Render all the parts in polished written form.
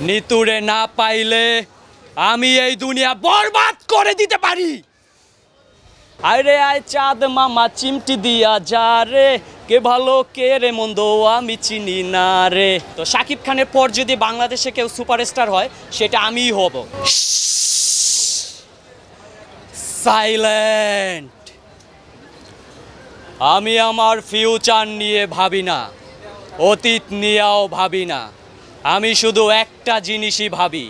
নিতুরে না পাইলে আমি এই দুনিয়া বরবাদ করে দিতে পারি। আরে আয় চাঁদ মামা চিমটি দিয়া যা রে, কে ভালো কে রে মন্দ আমি চিনি না রে। তো শাকিব খানের পর যদি বাংলাদেশে কেউ সুপারস্টার হয় সেটা আমিই হব। সাইলেন্ট। আমি আমার ফিউচার নিয়ে ভাবি না, অতীত নিয়েও ভাবি না, আমি শুধু একটা জিনিসই ভাবি,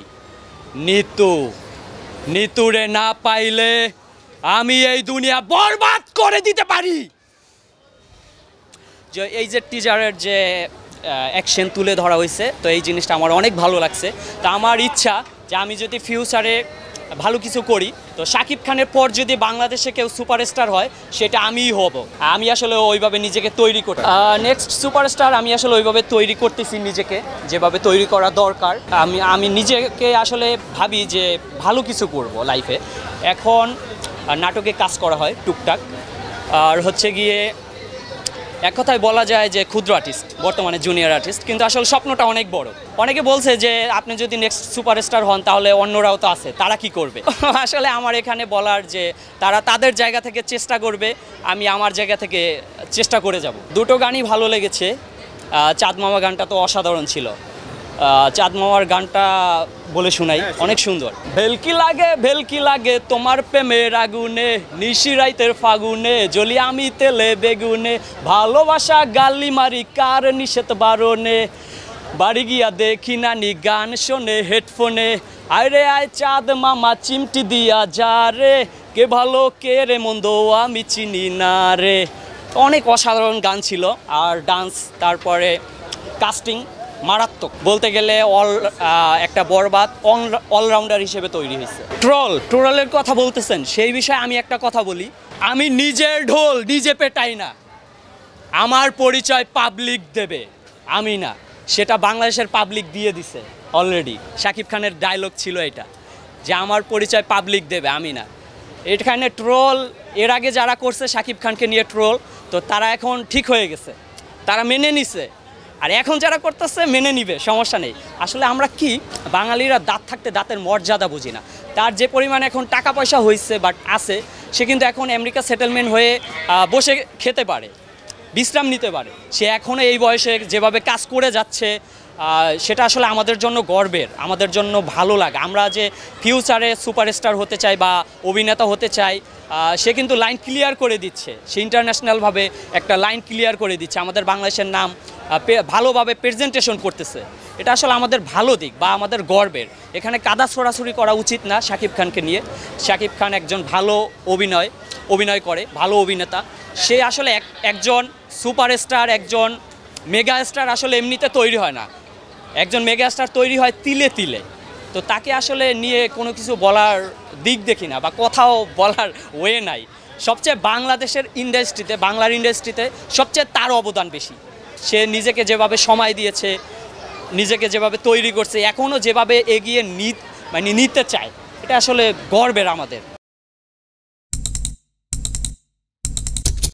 নিতুরে না পাইলে আমি এই দুনিয়া বরবাদ করে দিতে পারি। যে এই যে টিজারের যে অ্যাকশন তুলে ধরা হয়েছে, তো এই জিনিসটা আমার অনেক ভালো লাগছে। তা আমার ইচ্ছা যে আমি যদি ফিউচারে ভালো কিছু করি, তো শাকিব খানের পর যদি বাংলাদেশে কেউ সুপারস্টার হয় সেটা আমিই হব। আমি আসলে ওইভাবে নিজেকে তৈরি করি। নেক্সট সুপারস্টার আমি আসলে ওইভাবে তৈরি করতেছি নিজেকে, যেভাবে তৈরি করা দরকার। আমি নিজেকে আসলে ভাবি যে ভালো কিছু করব লাইফে। এখন নাটকে কাজ করা হয় টুকটাক, আর হচ্ছে গিয়ে এক কথায় বলা যায় যে ক্ষুদ্র আর্টিস্ট, বর্তমানে জুনিয়র আর্টিস্ট, কিন্তু আসলে স্বপ্নটা অনেক বড়। অনেকে বলছে যে আপনি যদি নেক্সট সুপারস্টার হন তাহলে অন্যরাও তো আছে, তারা কি করবে? আসলে আমার এখানে বলার যে তারা তাদের জায়গা থেকে চেষ্টা করবে, আমি আমার জায়গা থেকে চেষ্টা করে যাব। দুটো গানই ভালো লেগেছে। চাঁদ মামা গানটা তো অসাধারণ ছিল। চাঁদ মামার গানটা বলে শোনাই, অনেক সুন্দর। ভেলকি লাগে তোমার প্রেমের আগুনে, নিশি রাইতের ফাগুনে জ্বলি আমি তেলে বেগুনে, ভালোবাসা গালি মারি কার নিষেধ বারণে, বাড়ি গিয়া দেখি নানি গান শোনে হেডফোনে, আরে আয় চাঁদ মামা চিমটি দিয়া যা রে, কে ভালো কে রে মন্দ আমি চিনি না রে। অনেক অসাধারণ গান ছিল। আর ডান্স, তারপরে কাস্টিং মারাত্মক, বলতে গেলে একটা বরবাদ অলরাউন্ডার হিসেবে তৈরি হয়েছে। ট্রলের কথা বলতেছেন, সেই বিষয়ে আমি একটা কথা বলি। আমি নিজের ঢোল নিজে পেটাই না, আমার পরিচয় পাবলিক দেবে, আমি না। সেটা বাংলাদেশের পাবলিক দিয়ে দিছে অলরেডি। শাকিব খানের ডায়লগ ছিল এটা, যে আমার পরিচয় পাবলিক দেবে, আমি না। এখানে ট্রোল এর আগে যারা করছে শাকিব খানকে নিয়ে ট্রোল, তো তারা এখন ঠিক হয়ে গেছে, তারা মেনে নিছে। আর এখন যারা করতেছে মেনে নিবে, সমস্যা নেই। আসলে আমরা কি বাঙালিরা দাঁত থাকতে দাঁতের মর্যাদা বুঝি না। তার যে পরিমাণ এখন টাকা পয়সা হয়েছে বাট আছে, সে কিন্তু এখন আমেরিকা সেটেলমেন্ট হয়ে বসে খেতে পারে, বিশ্রাম নিতে পারে। সে এখনও এই বয়সে যেভাবে কাজ করে যাচ্ছে, সেটা আসলে আমাদের জন্য গর্বের, আমাদের জন্য ভালো লাগে। আমরা যে ফিউচারে সুপারস্টার হতে চাই বা অভিনেতা হতে চাই, সে কিন্তু লাইন ক্লিয়ার করে দিচ্ছে, সে ইন্টারন্যাশনালভাবে একটা লাইন ক্লিয়ার করে দিচ্ছে, আমাদের বাংলাদেশের নাম ভালোভাবে প্রেজেন্টেশন করতেছে। এটা আসলে আমাদের ভালো দিক বা আমাদের গর্বের। এখানে কাদা ছোড়াছুড়ি করা উচিত না শাকিব খানকে নিয়ে। শাকিব খান একজন ভালো অভিনয় করে, ভালো অভিনেতা। সে আসলে একজন সুপারস্টার, একজন মেগা স্টার আসলে এমনিতে তৈরি হয় না, একজন মেগা স্টার তৈরি হয় তিলে তিলে। তো তাকে আসলে নিয়ে কোনো কিছু বলার দিক দেখি না, বা কথাও বলার ওয়ে নাই। সবচেয়ে বাংলাদেশের ইন্ডাস্ট্রিতে, বাংলার ইন্ডাস্ট্রিতে সবচেয়ে তার অবদান বেশি। সে নিজেকে যেভাবে সময় দিয়েছে, নিজেকে যেভাবে তৈরি করছে, এখনও যেভাবে এগিয়ে নিতে চায়, এটা আসলে গর্বের আমাদের।